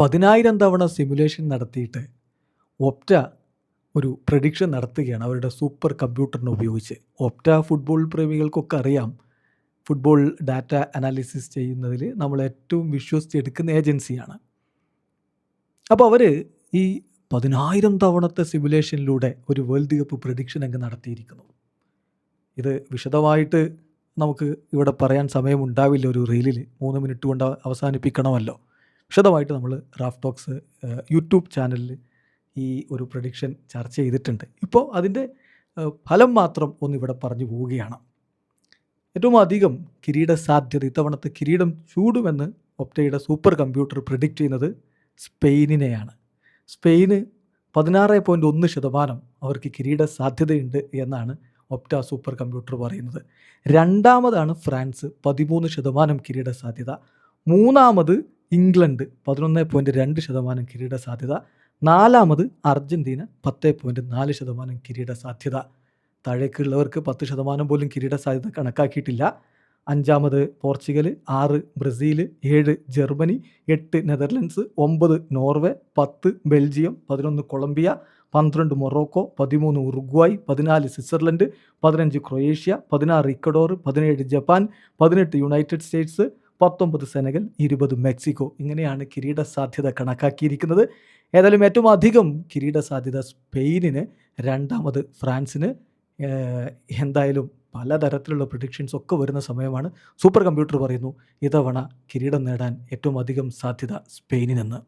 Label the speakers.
Speaker 1: 10,000 തവണ സിമുലേഷൻ നടത്തിയിട്ട് ഒപ്റ്റ ഒരു പ്രഡിക്ഷൻ നടത്തുകയാണ് അവരുടെ സൂപ്പർ കമ്പ്യൂട്ടറിനെ ഉപയോഗിച്ച്. ഒപ്റ്റ ഫുട്ബോൾ പ്രേമികൾക്കൊക്കെ അറിയാം, ഫുട്ബോൾ ഡാറ്റ അനാലിസിസ് ചെയ്യുന്നതിൽ നമ്മൾ ഏറ്റവും വിശ്വസിച്ചെടുക്കുന്ന ഏജൻസിയാണ്. അപ്പോൾ അവർ ഈ 10,000 തവണത്തെ സിമുലേഷനിലൂടെ ഒരു വേൾഡ് കപ്പ് പ്രഡിക്ഷൻ അങ്ങ് നടത്തിയിരിക്കുന്നു. ഇത് വിശദമായിട്ട് നമുക്ക് ഇവിടെ പറയാൻ സമയമുണ്ടാവില്ല, ഒരു റീലിൽ 3 മിനിറ്റ് കൊണ്ട് അവസാനിപ്പിക്കണമല്ലോ. വിശദമായിട്ട് നമ്മൾ റാഫ് ടോക്സ് യൂട്യൂബ് ചാനലിൽ ഈ ഒരു പ്രഡിക്ഷൻ ചർച്ച ചെയ്തിട്ടുണ്ട്. ഇപ്പോൾ അതിൻ്റെ ഫലം മാത്രം ഒന്നിവിടെ പറഞ്ഞു പോവുകയാണ്. ഏറ്റവും അധികം കിരീട സാധ്യത, ഇത്തവണത്തെ കിരീടം ചൂടുമെന്ന് ഒപ്റ്റയുടെ സൂപ്പർ കമ്പ്യൂട്ടർ പ്രിഡിക്റ്റ് ചെയ്യുന്നത് സ്പെയിനിനെയാണ്. സ്പെയിന് 16.1% അവർക്ക് കിരീട സാധ്യതയുണ്ട് എന്നാണ് ഒപ്റ്റ സൂപ്പർ കമ്പ്യൂട്ടർ പറയുന്നത്. രണ്ടാമതാണ് ഫ്രാൻസ്, 13% കിരീട സാധ്യത. മൂന്നാമത് ഇംഗ്ലണ്ട്, 11.2% കിരീട സാധ്യത. നാലാമത് അർജൻറ്റീന, 10.4% കിരീട സാധ്യത. താഴേക്കുള്ളവർക്ക് 10% പോലും കിരീട സാധ്യത കണക്കാക്കിയിട്ടില്ല. അഞ്ചാമത് Portugal, 6 Brazil, 7 Germany, 8 Netherlands, 9 Norway, 10 Belgium, 11 Colombia, 12 Morocco, 13 Uruguay, 14 Switzerland, 15 Croatia, 16 Ecuador, 17 Japan, 18 United States, 19 Senegal, 20 Mexico. ഇങ്ങനെയാണ് കിരീട സാധ്യത കണക്കാക്കിയിരിക്കുന്നത്. ഏതായാലും ഏറ്റവും അധികം കിരീട സാധ്യത സ്പെയിനിന്, രണ്ടാമത് ഫ്രാൻസിന്. എന്തായാലും പലതരത്തിലുള്ള പ്രിഡിക്ഷൻസ് ഒക്കെ വരുന്ന സമയമാണ്. സൂപ്പർ കമ്പ്യൂട്ടർ പറയുന്നു ഇത്തവണ കിരീടം നേടാൻ ഏറ്റവും അധികം സാധ്യത സ്പെയിനിനെന്ന്.